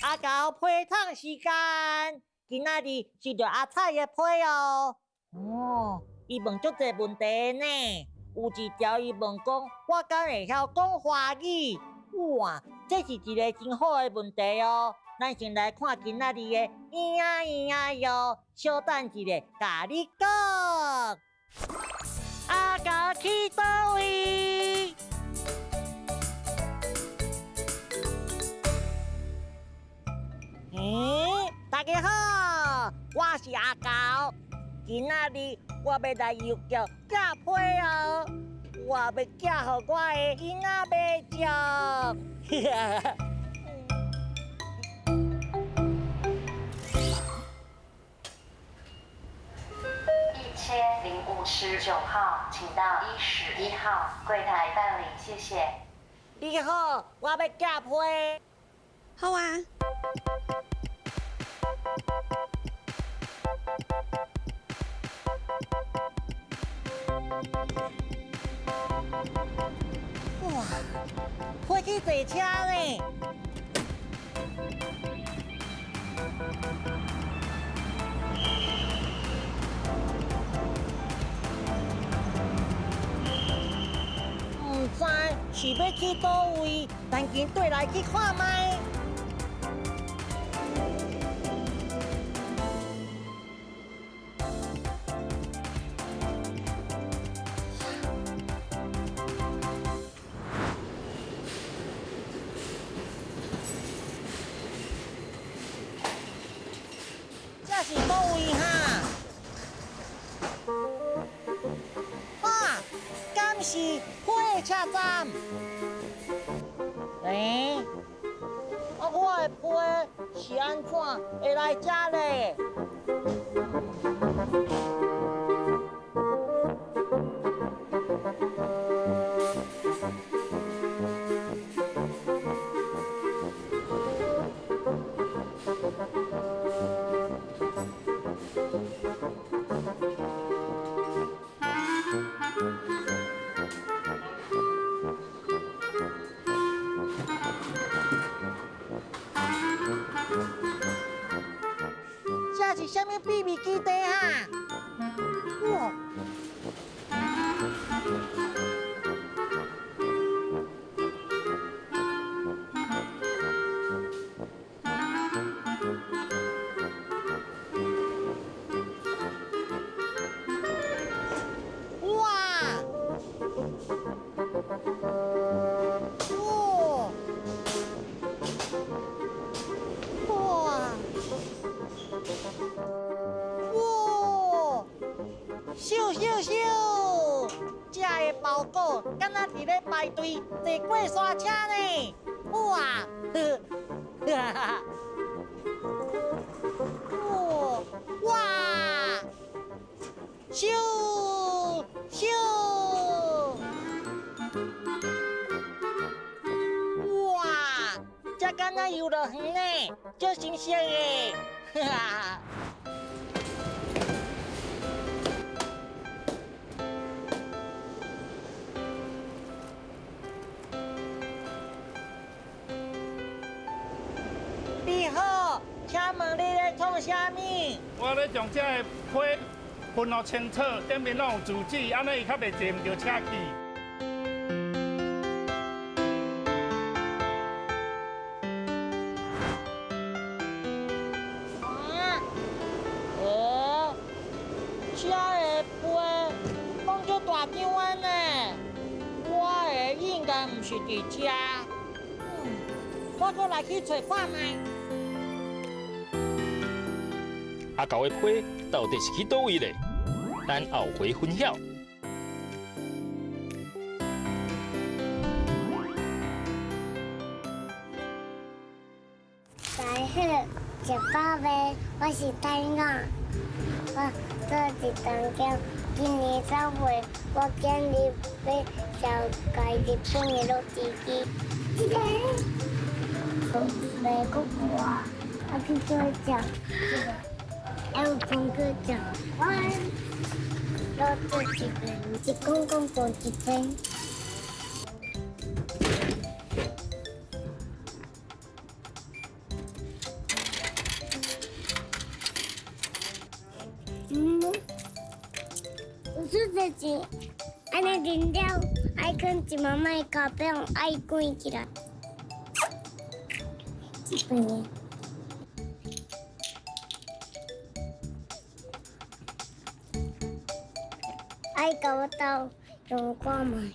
阿狗批汤时间，今仔日是着阿菜的批哦。哦，伊问足侪问题呢，有一条伊问讲，我敢会晓讲华语？哇，这是一个真好的问题哦。咱先来看今仔日的咿呀咿呀哟，稍等一下，甲你讲。阿狗去倒位？大家好，我是阿狗。今仔日我要来幼教寄批哦，我要寄予我的囡仔买食。1059号，请到11号柜台办理，谢谢。你好，我要寄批。好啊。哇，批去坐车呢。唔知是要去倒位，但先对来去看卖。这是倒位哈？啊，敢是火车站？我的批是安怎会来这嘞？这是什么秘密基地啊？哇！咻咻咻！这个包裹敢若伫咧排队坐过山车呢！哇！哈哈！哇！咻咻！哇！这敢若游乐园呢，足新鲜的！哈哈！你好，请问你咧创啥物？我咧将这个批分好清楚，顶面拢有字纸，安尼伊较袂坐唔着车去。这个批放足大张啊呢，我的应该唔是伫遮。我搁来去找看卖。阿狗的批到底是去倒位咧？咱后回分晓。大好，食饱未？我是大勇。我做一堂课，今年10月我我今日要小介日本的录制机。这个，白姑姑啊，我去做奖，这个，还有同个奖，我录制一个，一公公做一针。有时自己安尼饮料爱放一慢慢咖啡，爱关起来。这边。爱搞我到用光买。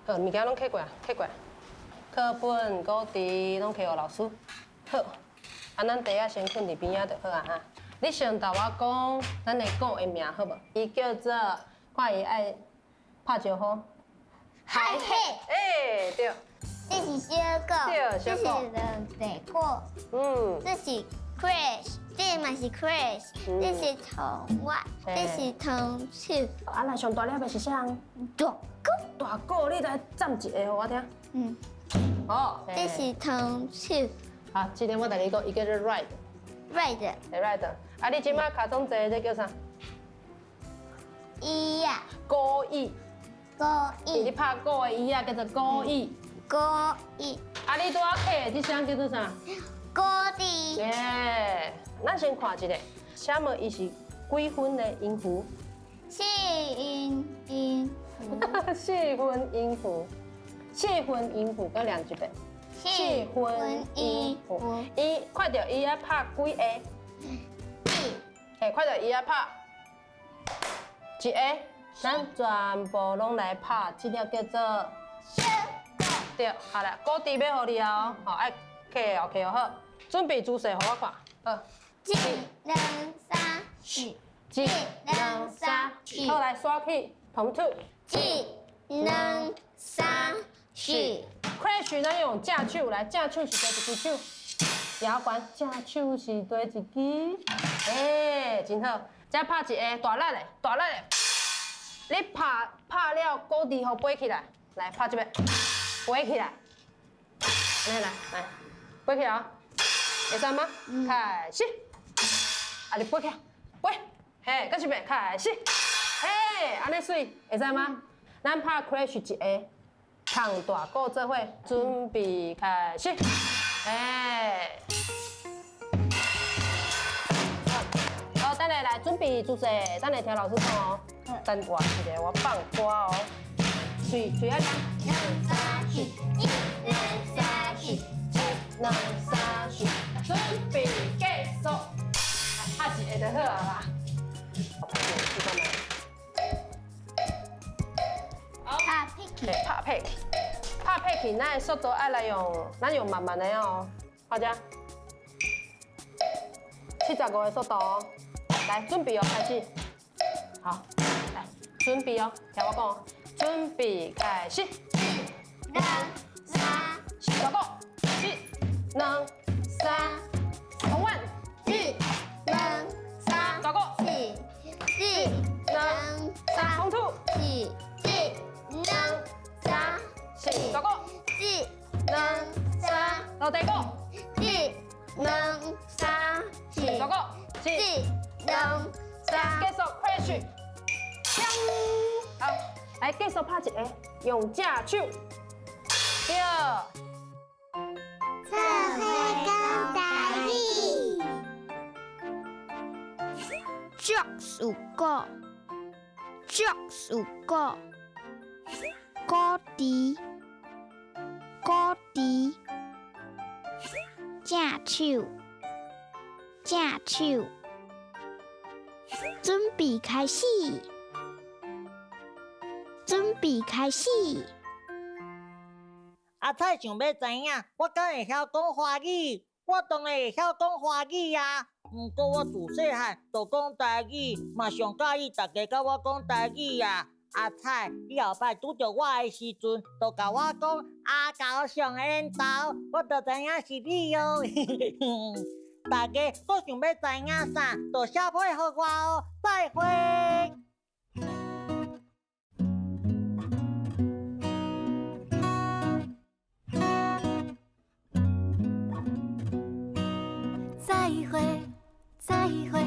好，物件拢摕过啊，摕过。课本、稿纸拢摕互老师。好，咱第一先困伫边仔就好啊哈。你先甲我讲咱的狗的名好无？伊叫做，看伊爱拍招呼。海嘿，哎，对。这是小狗，对，这是白狗，这是 Crash， 这嘛是 Crash， 这是童话，这是童趣。啊，那上大粒的是啥？大狗，大狗，你来占一个互我听。好。这是童趣。好，这个我带你讲，伊叫做 ride。Ride。ride。啊，你即摆卡中坐这叫啥？椅呀。高椅。高椅。你拍鼓的椅啊，叫做高椅。高椅。啊，你拄仔摕的这声叫做啥？高低。耶，咱先看一个，什么伊是几分的音符4音符。4分音符，4分音符，搁念一遍。4分音符。伊看到伊啊拍几下？嘿，看到伊啊拍一下，咱全部拢来拍，这条叫做。对，好啦，鼓笛要互你哦，好，爱摕哦，摕哦好，准备姿势互我看，好。1、2、3、4。1、2、3，好来刷起，同处。1、2、3、4。Crash 咱用正手来，正手是第一支手，摇管正手是第一支，哎，真好。再拍一下大力的，大力的。你拍了鼓笛，互飞起来，来拍这边，飞起来。来来来，飞起来哦，会使吗？开始。啊，你飞起来，飞，嘿，搁一遍，开始。嘿，安尼水，会使吗？咱拍 Crash 一下。唱大鼓做伙，准备开始，哎，准备主席，等下听老师讲哦。等我一个，我放歌哦。嘴啊亮，一二三四，一二三四，一二三四，准备计数，拍一个就好啊啦。拍屁股，对，拍配器，拍配器，咱的速度爱来用，咱用慢慢的哦。好者，75的速度哦。来，准备哦，开始。好，来，准备哦，听我讲，准备开始。二三小个，一、两、三，同腕，四两三小个，四两三，红兔，四两三四，小个，四两三老第个，四两三四小个，四，两三继续开始。好，来继续拍一个，用正手。对。测绘讲台语，竹树果，竹树果，果地，果地，正手，正手，准备开始，准备开始。阿菜想要知影，我敢会晓讲华语？我当然会晓讲华语啊。毋过我自细汉就讲台语，嘛上介意大家甲我讲台语啊。阿菜，你后摆拄着我的时阵，就甲我讲阿狗上缘投，我就知影是你哦。大家搁想要知影啥，就写配合我哦。再会。再会，再会。